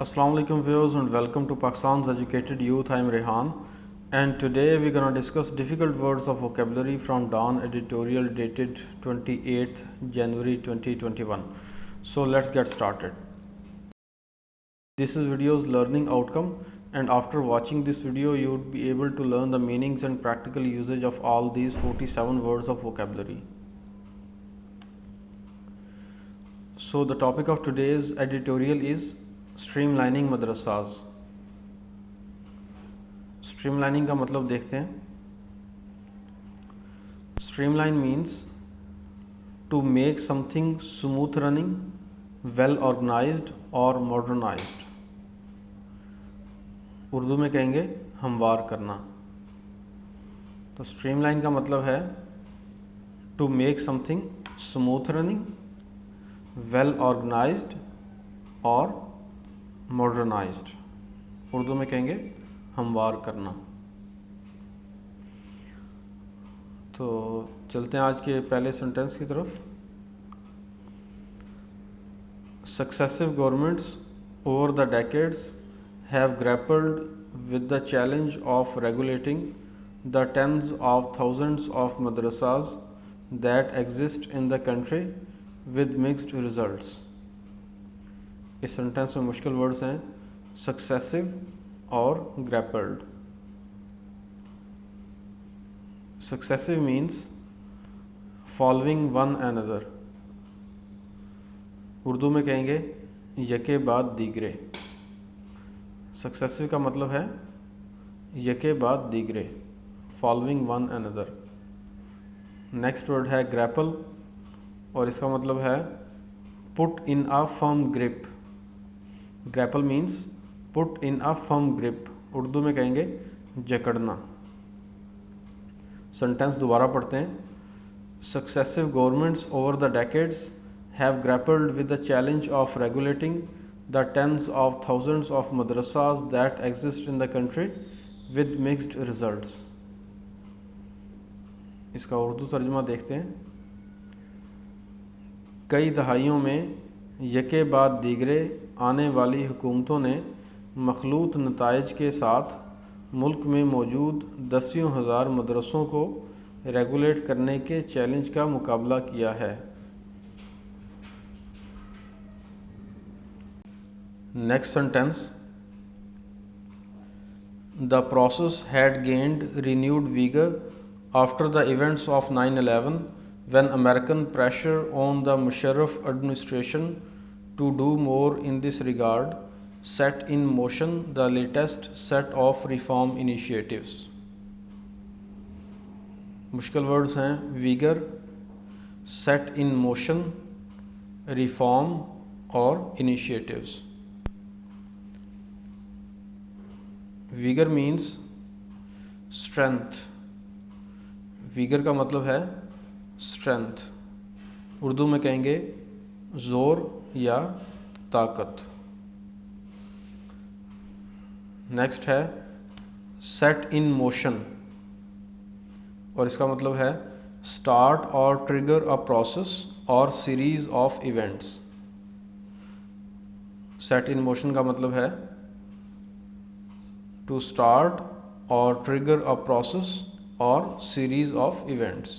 Assalamu alaikum viewers and welcome to Pakistan's Educated Youth. I am Rehan and today we're going to discuss difficult words of vocabulary from Dawn editorial dated 28th January 2021. So let's get started. This is video's learning outcome, and after watching this video you would be able to learn the meanings and practical usage of all these 47 words of vocabulary. So the topic of today's editorial is streamlining मदरसाज। Streamlining का मतलब देखते हैं। Streamline means to make something smooth running, well organised और modernised. Urdu में कहेंगे हमवार करना। तो स्ट्रीमलाइन का मतलब है to make something smooth running, well organised और मॉडर्नाइज्ड। उर्दू में कहेंगे हमवार करना। तो चलते हैं आज के पहले सेंटेंस की तरफ। Successive governments over the decades have grappled with the challenge of regulating the tens of thousands of मदरसाज that exist in the country with mixed results. इस सेंटेंस में मुश्किल वर्ड्स हैं सक्सेसिव और grappled. Successive means following one another. Urdu में कहेंगे यके बाद दीगरे। Successive का मतलब है यके बाद दीगरे, following one another. Next word है ग्रैपल और इसका मतलब है put in a firm grip. Grapple means put in a firm grip. Urdu में कहेंगे जकड़ना। सेंटेंस दोबारा पढ़ते हैं। Successive governments over the decades have grappled with the challenge of regulating the tens of thousands of मदरसाज that exist in the country with mixed results. इसका उर्दू तर्जुमा देखते हैं। कई दहाइयों में यके बाद दीगरे आने वाली हुकूमतों ने मखलूत नताइज के साथ मुल्क में मौजूद दसियों हज़ार मदरसों को रेगुलेट करने के चैलेंज का मुकाबला किया है। Next sentence. The process had gained renewed Uyghur after the events of 9/11 when American pressure on the Musharraf administration to do more in this regard set in motion the latest set of reform initiatives। मुश्किल words हैं vigour, set in motion, reform और initiatives. Vigour means strength. Vigour का मतलब है strength. Urdu में कहेंगे ज़ोर या ताकत। नेक्स्ट है सेट इन मोशन और इसका मतलब है start or trigger a process or series of events. Set in motion का मतलब है to start or trigger a process or series of events.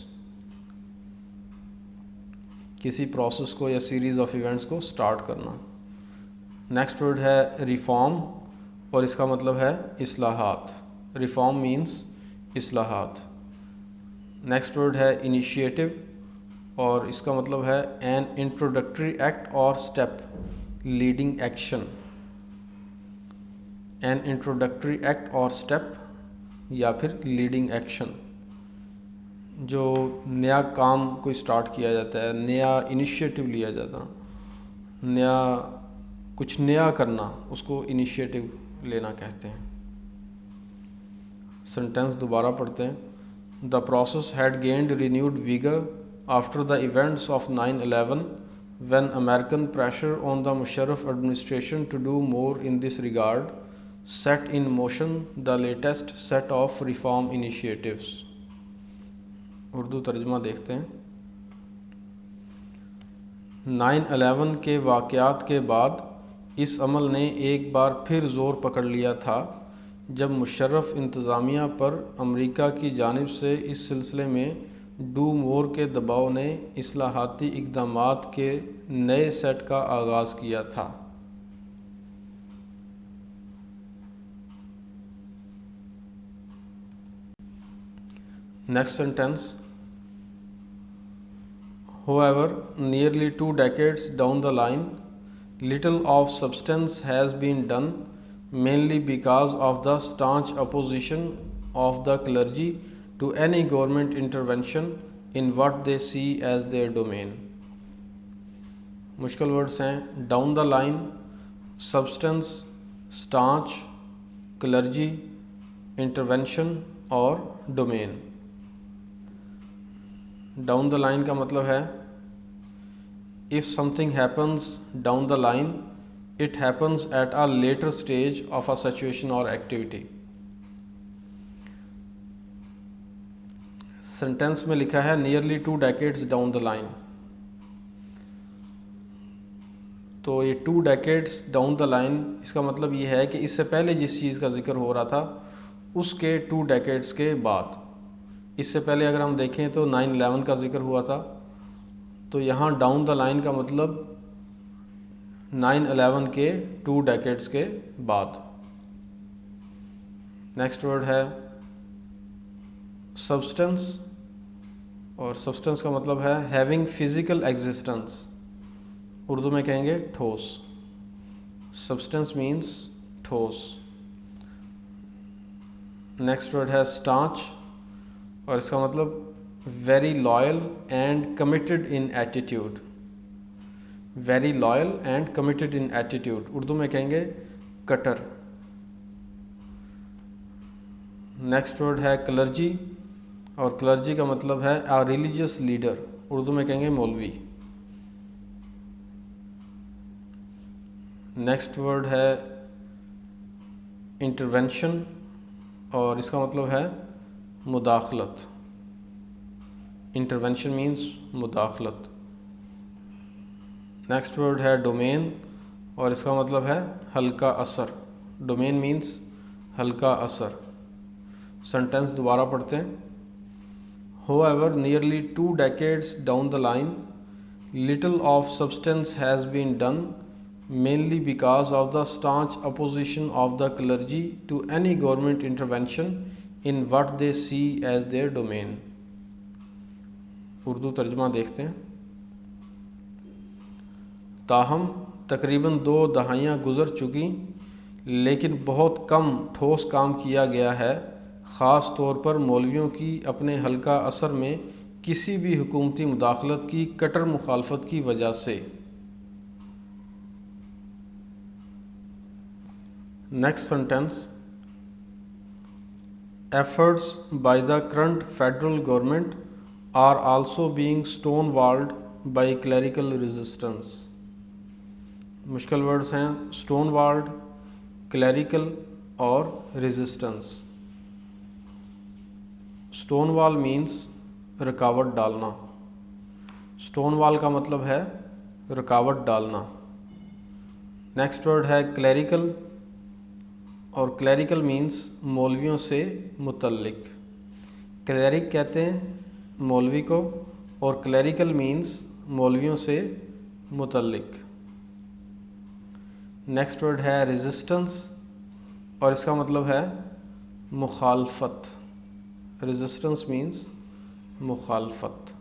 किसी प्रोसेस को या सीरीज़ ऑफ इवेंट्स को स्टार्ट करना। नेक्स्ट वर्ड है रिफॉर्म और इसका मतलब है इस्लाहात। रिफॉर्म मीन्स इस्लाहात। नेक्स्ट वर्ड है इनिशिएटिव और इसका मतलब है an introductory act or step leading action. An introductory act or step या फिर लीडिंग एक्शन। जो नया काम कोई स्टार्ट किया जाता है, नया इनिशिएटिव लिया जाता, नया कुछ नया करना, उसको इनिशिएटिव लेना कहते हैं। सेंटेंस दोबारा पढ़ते हैं। The process had gained renewed Uyghur after the events of 9/11 when American pressure on the Musharraf administration to do more in this regard set in motion the latest set of reform initiatives। Urdu तर्जुमा देखते हैं। 9/11 के वाक़यात के बाद इस अमल ने एक बार फिर ज़ोर पकड़ लिया था जब मुशर्रफ इंतज़ामिया पर अमेरिका की जानिब से इस सिलसिले में डू मोर के दबाव ने इस्लाहाती इक़दामात के नए सेट का आगाज़ किया था। Next sentence, however, nearly 2 decades down the line, little of substance has been done, mainly because of the staunch opposition of the clergy to any government intervention in what they see as their domain. मुश्किल words हैं down the line, substance, staunch, clergy, intervention और domain. Down the line का मतलब है if something happens down the line it happens at a later stage of a situation or activity. Sentence में लिखा है nearly 2 decades down the line, तो ये 2 decades down the line इसका मतलब ये है कि इससे पहले जिस चीज़ का जिक्र हो रहा था उसके 2 decades के बाद। इससे पहले अगर हम देखें तो 9/11 का जिक्र हुआ था, तो यहाँ डाउन द लाइन का मतलब 9/11 के 2 decades के बाद। नेक्स्ट वर्ड है सब्सटेंस, और सब्सटेंस का मतलब है हैविंग फिजिकल एग्जिस्टेंस, उर्दू में कहेंगे ठोस। सब्सटेंस मीन्स ठोस। नेक्स्ट वर्ड है स्टांच, और इसका मतलब very loyal and committed in attitude. Very loyal and committed in attitude, Urdu में कहेंगे कटर। नेक्स्ट वर्ड है क्लर्जी, और क्लर्जी का मतलब है अ रिलीजियस लीडर, उर्दू में कहेंगे मौलवी। नेक्स्ट वर्ड है इंटरवेंशन, और इसका मतलब है मुदाखलत। इंटरवेंशन मीन्स मुदाखलत। नेक्स्ट वर्ड है डोमेन, और इसका मतलब है हल्का असर। डोमेन मीन्स हल्का असर। सेंटेंस दोबारा पढ़ते हैं। However, nearly 2 decades down the line, little of substance has been done, mainly because of the staunch opposition of the clergy to any government intervention in what they see as their domain. Urdu तर्जुमा देखते हैं। ताहम तकरीबन 2 दहाइयाँ गुजर चुकी, लेकिन बहुत कम ठोस काम किया गया है, ख़ास तौर पर मौलवियों की अपने हल्का असर में किसी भी हुकूमती मुदाखलत की कट्टर मुखालफत की वजह से। Next sentence, efforts by the current federal government are also being stonewalled by clerical resistance. मुश्किल वर्ड्स हैं stonewalled, clerical और resistance। stonewall means रुकावट डालना। stonewall का मतलब है रुकावट डालना। नेक्स्ट वर्ड है clerical, और क्लैरिकल मीन्स मौलवियों से मुतल्लिक। क्लैरिक कहते हैं मौलवी को, और क्लैरिकल मीन्स मौलवियों से मुतल्लिक। नेक्स्ट वर्ड है रेजिस्टेंस, और इसका मतलब है मुखालफत। रेजिस्टेंस मीन्स मुखालफत।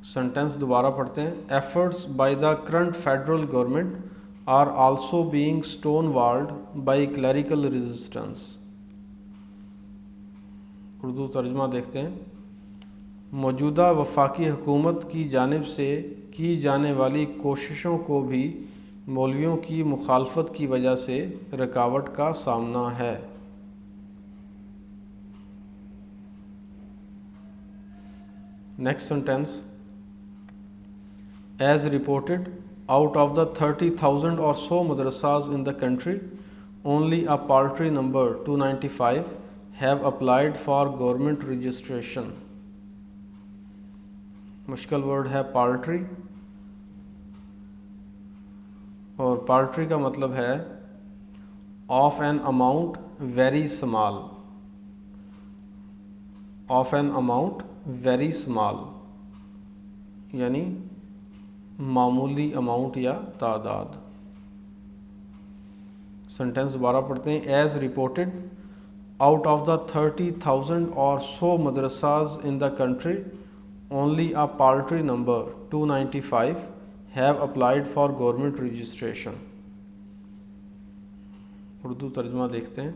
सेंटेंस दोबारा पढ़ते हैं। Efforts by the current federal government are also being stonewalled by clerical resistance. Urdu तर्जुमा देखते हैं। मौजूदा वफाकी हुकूमत की जानिब से की जाने वाली कोशिशों को भी मौलवियों की मुखालफत की वजह से रुकावट का सामना है। Next sentence, as reported out of the 30,000 or so madrasas in the country, only a paltry number 295 have applied for government registration. मुश्किल वर्ड है paltry, और पाल्ट्री का मतलब है of an amount very small, of an amount very small यानी मामूली amount या तादाद। सेंटेंस दोबारा पढ़ते हैं। As reported, out of the 30,000 or so madrasas in the country, only a paltry number 295 have applied for government registration. Urdu तर्जुमा देखते हैं।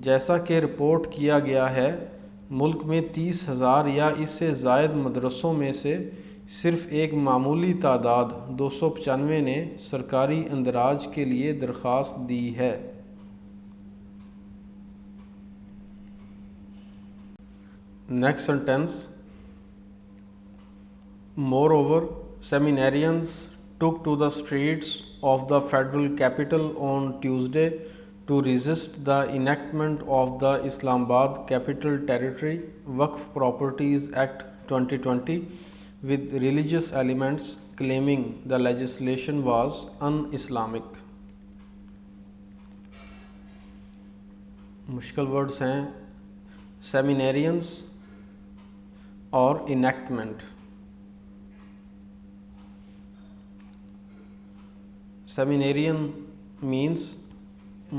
जैसा कि रिपोर्ट किया गया है, मुल्क में 30,000 या इससे ज़ायद मदरसों में से सिर्फ एक मामूली तादाद 295 ने सरकारी इंदराज के लिए दरख्वास्त दी है। Next sentence, moreover seminarians took to the streets of the federal capital on Tuesday to resist the enactment of the Islamabad Capital Territory Waqf Properties Act 2020 with religious elements, claiming the legislation was un-Islamic। मुश्किल words हैं सेमिनेरियंस और enactment. सेमिनेरियन means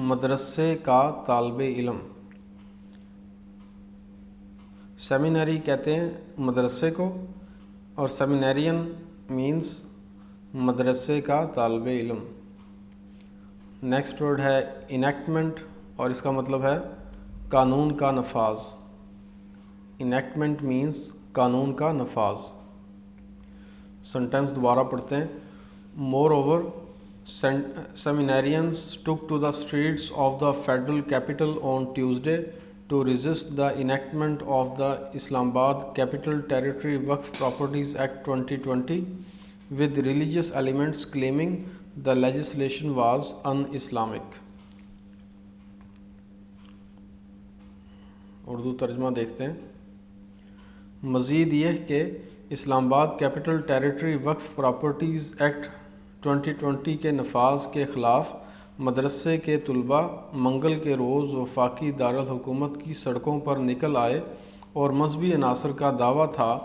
मदरसे का तालिबे इल्म। Seminary कहते हैं मदरसे को और सेमिनेरियन मीन्स मदरसे का तालिबे इल्म। नेक्स्ट वर्ड है इनेक्टमेंट और इसका मतलब है कानून का नफाज। इनेक्टमेंट मीन्स कानून का नफाज। सेंटेंस दोबारा पढ़ते हैं। More over, seminarians took to the streets of the federal capital on Tuesday to resist the enactment of the Islamabad Capital Territory Waqf Properties Act 2020 with religious elements, claiming the legislation was un-Islamic। Urdu तर्जुमा देखते हैं। मज़ीद यह कि Islamabad capital territory वक्फ properties act 2020 के नफाज के ख़िलाफ़ मदरसे के तलबा मंगल के रोज़ वफाकी दारुल हुकूमत की सड़कों पर निकल आए और मजहबी अनासर का दावा था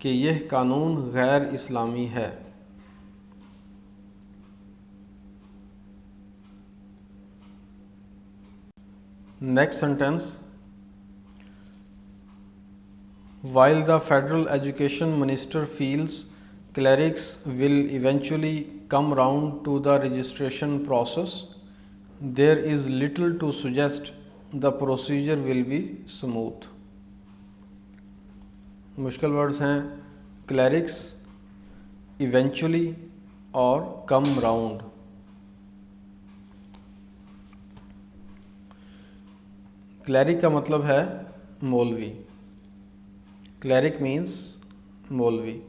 कि यह कानून गैर इस्लामी है। Next sentence, while the federal education minister feels clerics will eventually come round to the registration process, there is little to suggest the procedure will be smooth। मुश्किल वर्ड्स हैं क्लरिक्स, इवेंचुअली और कम राउंड। क्लरिक का मतलब है मौलवी। Cleric means मौलवी।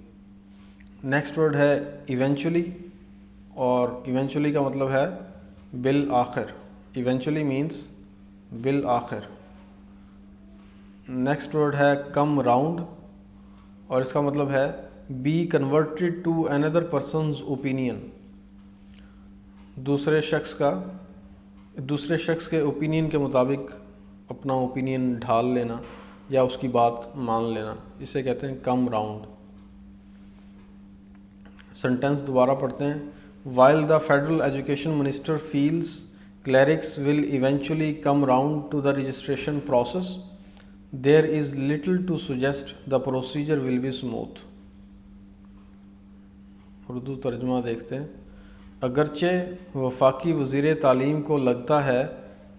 Next word है eventually और इवेंचुअली का मतलब है बिल आखिर। इवेंचुअली मीन्स बिल आखिर। नेक्स्ट वर्ड है कम राउंड और इसका मतलब है be converted to another person's opinion. दूसरे शख्स के ओपिनियन के मुताबिक अपना ओपिनियन ढाल लेना या उसकी बात मान लेना, इसे कहते हैं कम राउंड। सेंटेंस दोबारा पढ़ते हैं। While the federal education minister feels clerics will eventually come round to the registration process, there is little to suggest the procedure will be smooth. Urdu तर्जुमा देखते हैं। अगरचे वफाकी वज़ीर तालीम को लगता है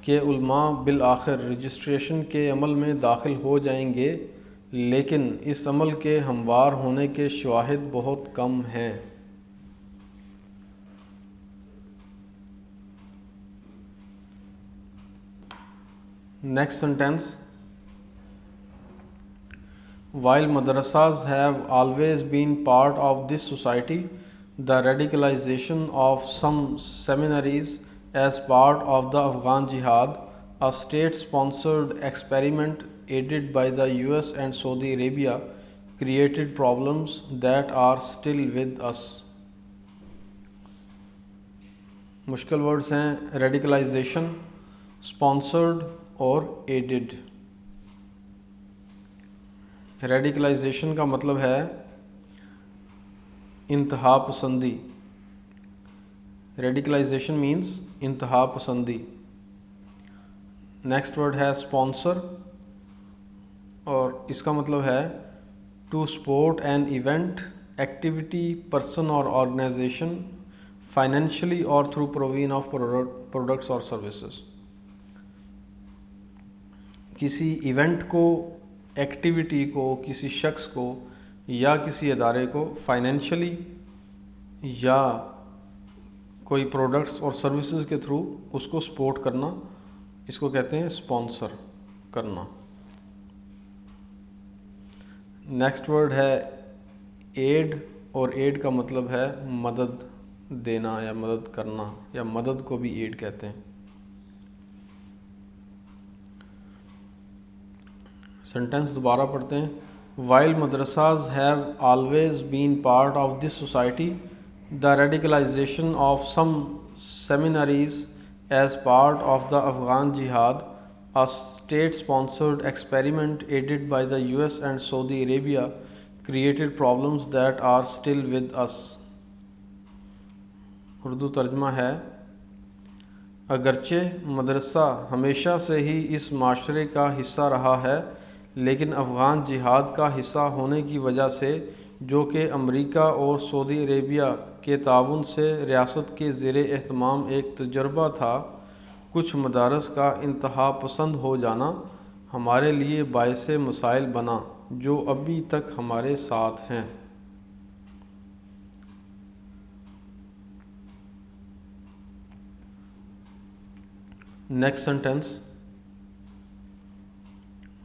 कि उलमा बिल आखिर रजिस्ट्रेशन के अमल में दाखिल हो जाएंगे, लेकिन इस अमल के हमवार होने के शवाहिद बहुत कम हैं। Next sentence, while madrasas have always been part of this society, the radicalization of some seminaries as part of the Afghan Jihad, a state-sponsored experiment aided by the US and Saudi Arabia, created problems that are still with us। मुश्किल words हैं radicalisation, sponsored और added. Radicalisation का मतलब है इंतहा पसंदी। Radicalisation means इंतहा पसंदी। नेक्स्ट वर्ड है स्पॉन्सर और इसका मतलब है to support an event, activity, person और ऑर्गेनाइजेशन फाइनेंशियली और थ्रू प्रोविजन ऑफ प्रोडक्ट्स और सर्विसेज। किसी इवेंट को, एक्टिविटी को, किसी शख्स को या किसी अदारे को फाइनेंशियली या कोई प्रोडक्ट्स और सर्विसेज के थ्रू उसको सपोर्ट करना, इसको कहते हैं स्पॉन्सर करना। नेक्स्ट वर्ड है एड और एड का मतलब है मदद देना या मदद करना, या मदद को भी एड कहते हैं। सेंटेंस दोबारा पढ़ते हैं। While madrasas have always been part of this society, the radicalisation of some seminaries as part of the Afghan jihad, a state-sponsored experiment aided by the US and Saudi Arabia, created problems that are still with us। Urdu तर्जमा है, अगरचे मदरसा हमेशा से ही इस माशरे का हिस्सा रहा है, लेकिन अफ़गान जिहाद का हिस्सा होने की वजह से, जो कि अमरीका और सऊदी अरेबिया के ताउन से रियासत के ज़ेरे एहतमाम एक तजर्बा था, कुछ मदारस का इंतहा पसंद हो जाना हमारे लिए बाइस मसाइल बना जो अभी तक हमारे साथ हैं। Next sentence.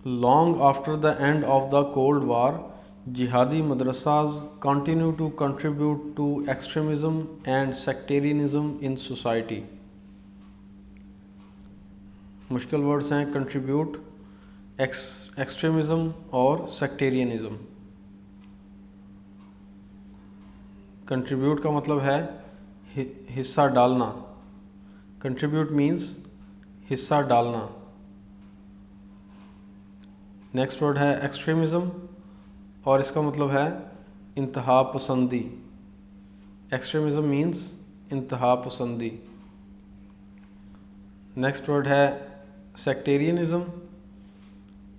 Long after the end of the Cold War, jihadi madrasas continue to contribute to extremism and sectarianism in society. मुश्किल वर्ड्स हैं कंट्रीब्यूट, एक्सट्रीमिज्म और सेक्टेरियनिज्म। कंट्रीब्यूट का मतलब है हिस्सा डालना। कंट्रीब्यूट मीन्स हिस्सा डालना। नेक्स्ट वर्ड है एक्सट्रीमिज्म और इसका मतलब है इंतहा पसंदी। एक्सट्रीमिज्म मीन्स इंतहा पसंदी। नेक्स्ट वर्ड है सेक्टेरियनिज्म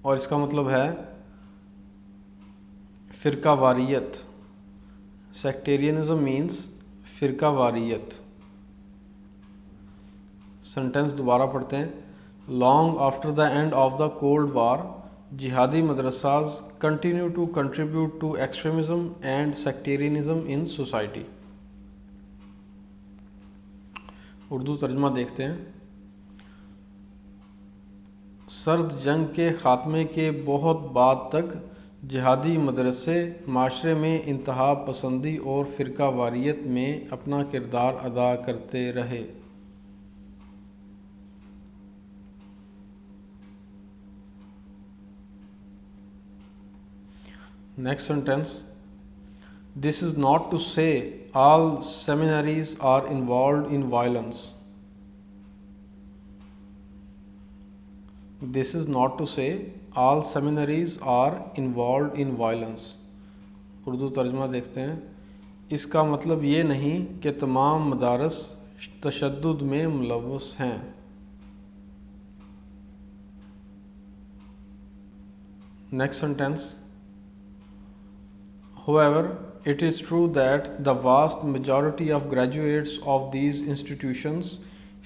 और इसका मतलब है फ़िरका वारियत। सेक्टेरियनिज्म मीन्स फ़िरका वारियत। सेंटेंस दोबारा पढ़ते हैं। Long after the end of the Cold War, jihadi madrasas continue to contribute to extremism and sectarianism in society. Urdu तर्जुमा देखते हैं। सर्द जंग के ख़ात्मे के बहुत बाद तक जिहादी मदरसे माशरे में इंतहा पसंदी और फ़िरका वारियत में अपना किरदार अदा करते रहे। Next sentence. This is not to say all seminaries are involved in violence. This is not to say all seminaries are involved in violence। Urdu तर्जुमा देखते हैं। इसका मतलब ये नहीं कि तमाम मदारस तशद्दुद में मुलव्वस हैं। Next sentence. However, it is true that the vast majority of graduates of these institutions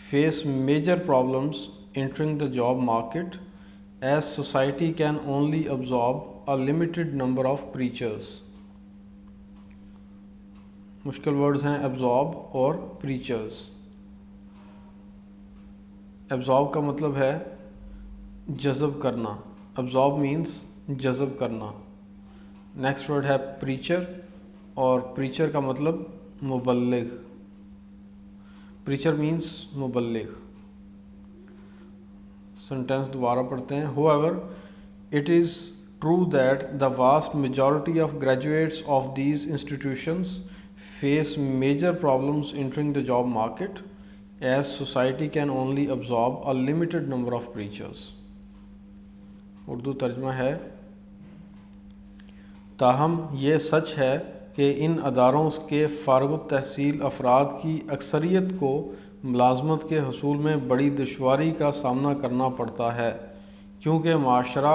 face major problems entering the job market, as society can only absorb a limited number of preachers। मुश्किल words हैं absorb और preachers। absorb का मतलब है जज़ब करना। absorb means जज़ब करना। Next word है preacher और preacher का मतलब मुबल्लिग। preacher means मुबल्लिग। सेंटेंस दोबारा पढ़ते हैं। However, it is true that the vast majority of graduates of these institutions face major problems entering the job market, as society can only absorb a limited number of preachers। Urdu तर्जमा है, ताहम ये सच है कि इन अदारों के फ़ारिग़ तहसील अफराद की अक्सरियत को मुलाज़मत के हसूल में बड़ी दुश्वारी का सामना करना पड़ता है, क्योंकि माशरा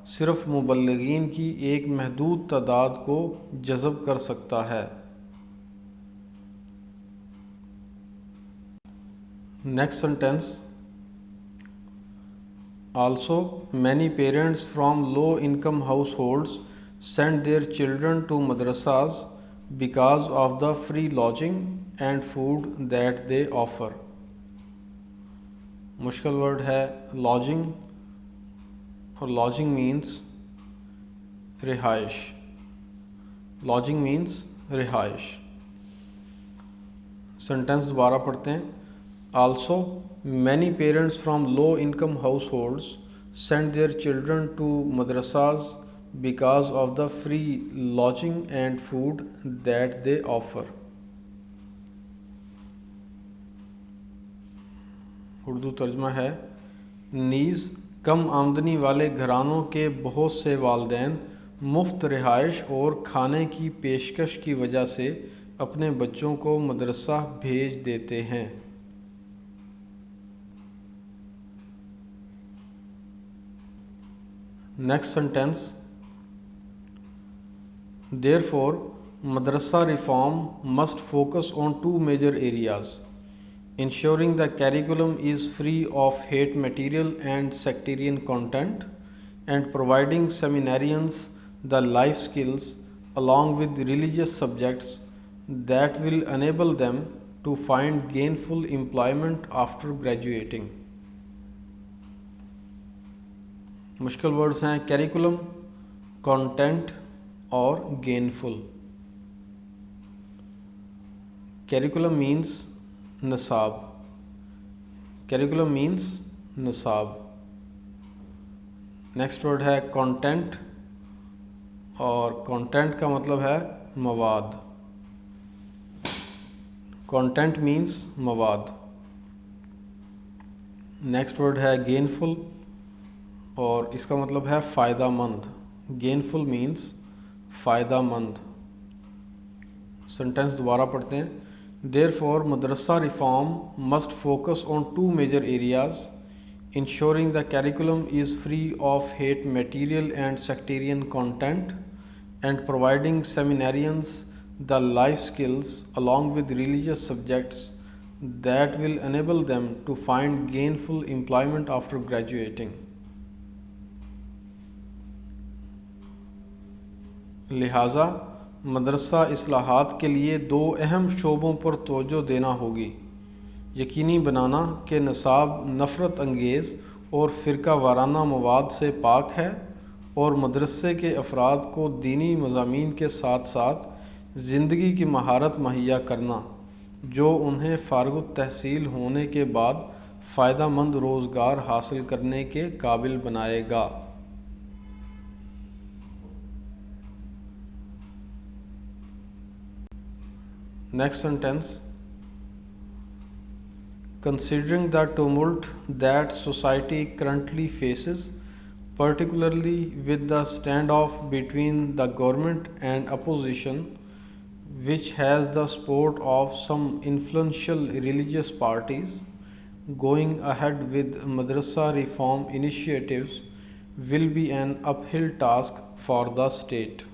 सिर्फ़ मुबल्लिगीन की एक महदूद तादाद को जज़ब कर सकता है। Next sentence, also many parents from low income households send their children to madrasas because of the free lodging and food that they offer। मुश्किल वर्ड है लॉजिंग, और लॉजिंग मीन्स रिहाइश। लॉजिंग मीन्स रिहाइश। सेंटेंस दोबारा पढ़ते हैं। Also, many parents from low-income households send their children to madrasas because of the free lodging and food that they offer। Urdu तर्जमा है, नीज़ कम आमदनी वाले घरानों के बहुत से वालिदैन मुफ्त रिहाइश और खाने की पेशकश की वजह से अपने बच्चों को मदरसा भेज देते हैं। Next sentence, therefore madrasa reform must focus on two major areas: ensuring the curriculum is free of hate material and sectarian content, and providing seminarians the life skills along with religious subjects that will enable them to find gainful employment after graduating। मुश्किल words हैं curriculum, content और gainful. Curriculum means निसाब। Curriculum means निसाब। Next word है content, और content का मतलब है मवाद। कंटेंट मीन्स मवाद। नेक्स्ट वर्ड है गेनफुल, और इसका मतलब है फ़ायदा मंद। गेनफुल मीन्स फ़ायदा मंद। सेंटेंस दोबारा पढ़ते हैं। Therefore madrasa reform must focus on two major areas: ensuring the curriculum is free of hate material and sectarian content, and providing seminarians the life skills along with religious subjects that will enable them to find gainful employment after graduating. लिहाजा मदरसा इस्लाहात के लिए दो अहम शोबों पर तवज्जो देना होगी: यकीनी बनाना कि निसाब नफ़रत अंगेज़ और फ़िरका वाराना मवाद से पाक है, और मदरसे के अफराद को दीनी मज़ामीन के साथ साथ ज़िंदगी की महारत मुहैया करना जो उन्हें फ़ारिग़ तहसील होने के बाद फ़ायदा मंद रोज़गार हासिल करने के काबिल बनाएगा। Next sentence, considering the tumult that society currently faces, particularly with the standoff between the government and opposition, which has the support of some influential religious parties, going ahead with madrasa reform initiatives will be an uphill task for the state।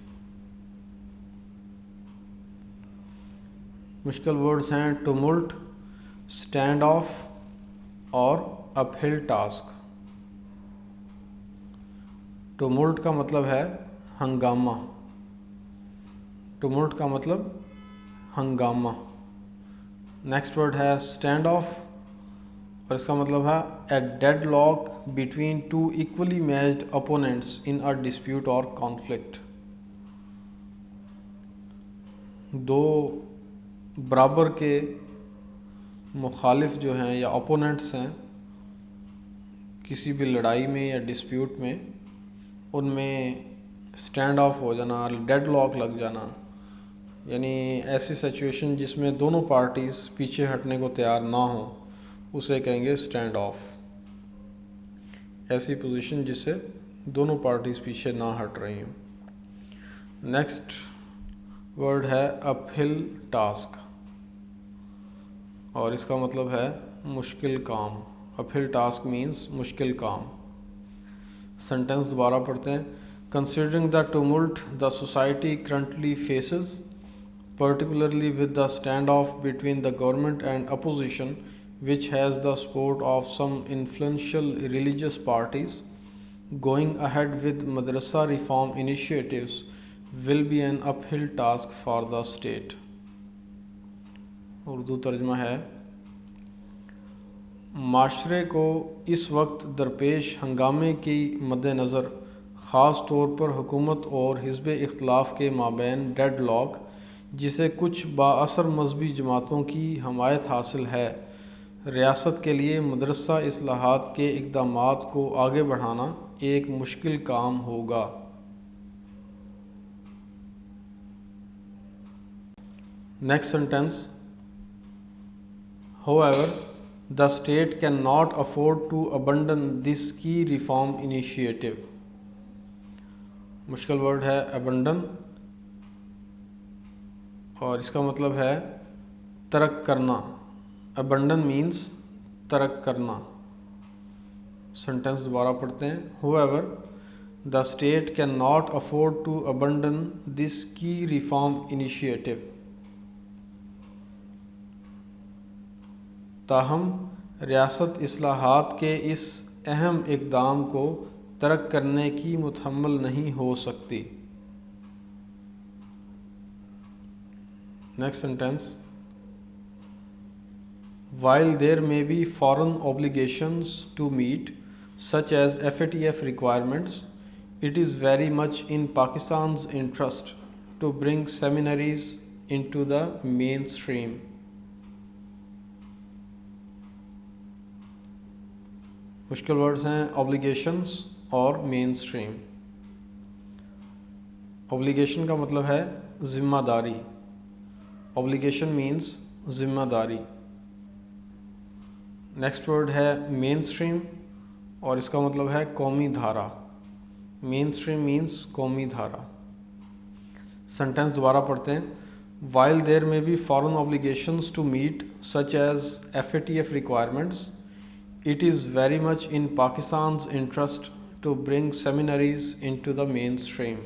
मुश्किल words हैं tumult, standoff और uphill task. Tumult का मतलब है हंगामा। Tumult का मतलब हंगामा। नेक्स्ट वर्ड है स्टैंड ऑफ, और इसका मतलब है a deadlock between two equally matched opponents in a dispute or conflict. दो बराबर के मुखालिफ जो हैं या ओपोनेंट्स हैं किसी भी लड़ाई में या डिस्प्यूट में, उनमें स्टैंड ऑफ हो जाना, डेड लॉक लग जाना, यानी ऐसी सिचुएशन जिसमें दोनों पार्टीज़ पीछे हटने को तैयार ना हो, उसे कहेंगे स्टैंड ऑफ। ऐसी पोजीशन जिससे दोनों पार्टीज पीछे ना हट रही हों। नेक्स्ट वर्ड है अपहिल टास्क, और इसका मतलब है मुश्किल काम। अपहिल टास्क मीन्स मुश्किल काम। सेंटेंस दोबारा पढ़ते हैं। Considering the tumult the society currently faces, particularly with the standoff between the government and opposition, which has the support of some influential religious parties, going ahead with madrasa reform initiatives will be an uphill task for the state। Urdu तर्जमा है, माशरे को इस वक्त दरपेश हंगामे की मद्देनज़र ख़ास तौर पर हुकूमत और हिज़्ब इख्तिलाफ़ के माबैन डेड लॉक, जिसे कुछ बाअसर मजहबी जमातों की हमायत हासिल है, रियासत के लिए मदरसा इस्लाहात के इक़दामात को आगे बढ़ाना एक मुश्किल काम होगा। Next sentence, however the state cannot afford to abandon this key reform initiative। मुश्किल वर्ड है abandon, और इसका मतलब है तर्क करना। abandon मीन्स तर्क करना। सेंटेंस दोबारा पढ़ते हैं। however the state cannot afford to abandon this key reform initiative। ताहम रियासत इस्लाहात के इस अहम इक़दाम को तर्क करने की मुतहम्मल नहीं हो सकती। Next sentence, while there may be foreign obligations to meet such as FATF requirements, it is very much in Pakistan's interest to bring seminaries into the mainstream। मुश्किल वर्ड्स हैं ऑब्लिगेशंस और मेन स्ट्रीम। ऑब्लिगेशन का मतलब है ज़िम्मेदारी। Obligation means ज़िम्मेदारी। Next word है main stream, और इसका मतलब है कौमी धारा। मेन स्ट्रीम मीन्स कौमी धारा। सेंटेंस दोबारा पढ़ते हैं। While there may be foreign obligations to meet such as FATF requirements, it is very much in Pakistan's interest to bring seminaries into the mainstream।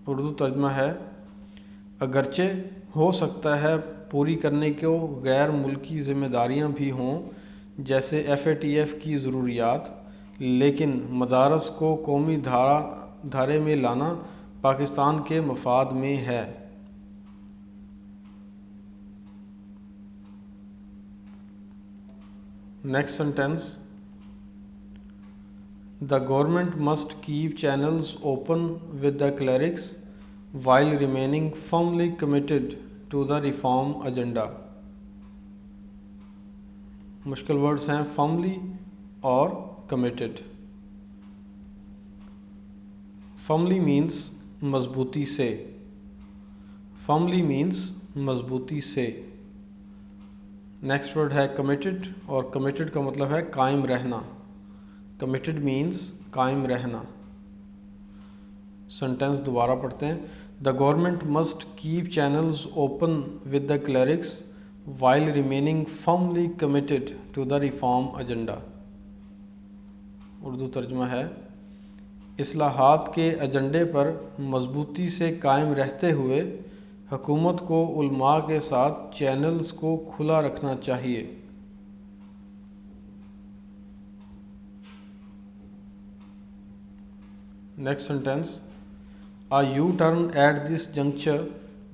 Urdu तर्जमा है, अगरचे हो सकता है पूरी करने को गैर मुल्की ज़िम्मेदारियां भी हों जैसे FATF की ज़रूरियात, लेकिन मदारस को कौमी धारे में लाना पाकिस्तान के मफाद में है। Next sentence, the government must keep channels open with the clerics while remaining firmly committed to the reform agenda। मुश्किल वर्ड्स हैं firmly और committed। firmly means मजबूती से। firmly means मजबूती से। नेक्स्ट वर्ड है कमिटेड, और कमिटेड का मतलब है कायम रहना। कमिटेड मीन्स कायम रहना। सेंटेंस दोबारा पढ़ते हैं। The government must keep channels open with the clerics while remaining firmly committed to the reform agenda. Urdu तर्जमा है, इस्लाहात के एजेंडे पर मजबूती से कायम रहते हुए हुकूमत को उलमा के साथ चैनल्स को खुला रखना चाहिए। Next sentence, a U turn at this juncture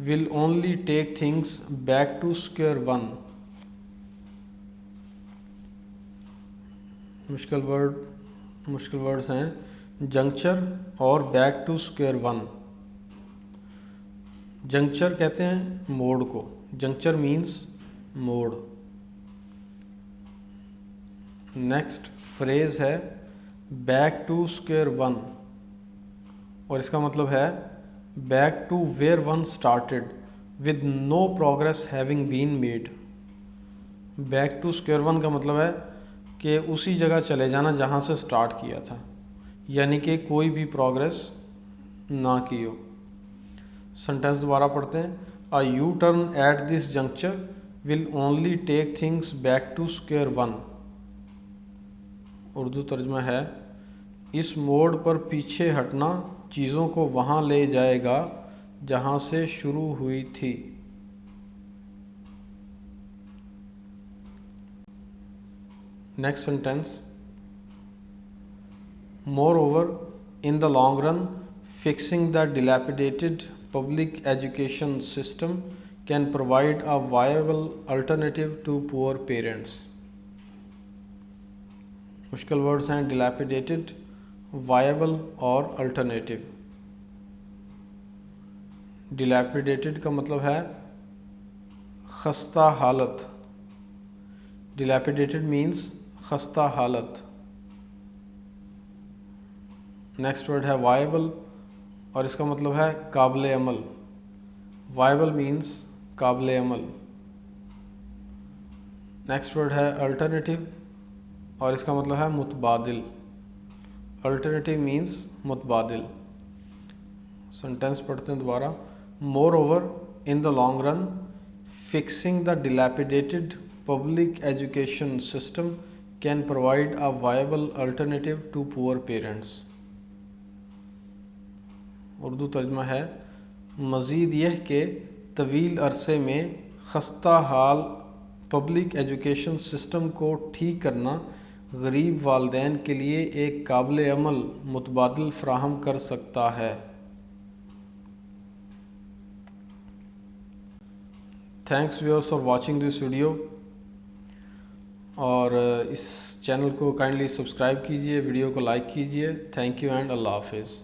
will only take things back to square one. मुश्किल वर्ड्स हैं जंक्चर और back to square one. Juncture कहते हैं मोड़ को। जंक्चर मीन्स मोड़। नेक्स्ट फ्रेज है बैक टू स्क्वायर वन, और इसका मतलब है back to where one started, with no progress having been made. Back to square one का मतलब है कि उसी जगह चले जाना जहाँ से स्टार्ट किया था, यानी कि कोई भी प्रोग्रेस ना की हो। सेंटेंस दोबारा पढ़ते हैं। A U turn at this juncture will only take things back to square one. Urdu तर्जमा है, इस मोड़ पर पीछे हटना चीज़ों को वहाँ ले जाएगा जहाँ से शुरू हुई थी। Next sentence. Moreover, in the long run, fixing the dilapidated public education system can provide a viable alternative to poor parents. मुश्किल वर्ड्स हैं dilapidated, viable और alternative। dilapidated का मतलब है खस्ता हालत। dilapidated means खस्ता हालत। नेक्स्ट वर्ड है वायबल और इसका मतलब है काबिल अमल। वायबल मीन्स काबिल अमल। नेक्स्ट वर्ड है अल्टरनेटिव और इसका मतलब है मुतबादिल। अल्टरनेटिव मीन्स मुतबादिल। सेंटेंस पढ़ते हैं दोबारा। Moreover, in the long run, fixing the dilapidated public education system can provide a viable alternative to poor parents. Urdu तर्जमा है, मज़ीद यह कि तवील अरसे में खस्ता हाल पब्लिक एजुकेशन सिस्टम को ठीक करना गरीब वालदैन के लिए एक काबिल अमल मुतबादिल फ़राहम कर सकता है। Thanks viewers for watching this video, और इस चैनल को काइंडली सब्सक्राइब कीजिए, वीडियो को लाइक कीजिए। थैंक यू एंड अल्लाह हाफिज़।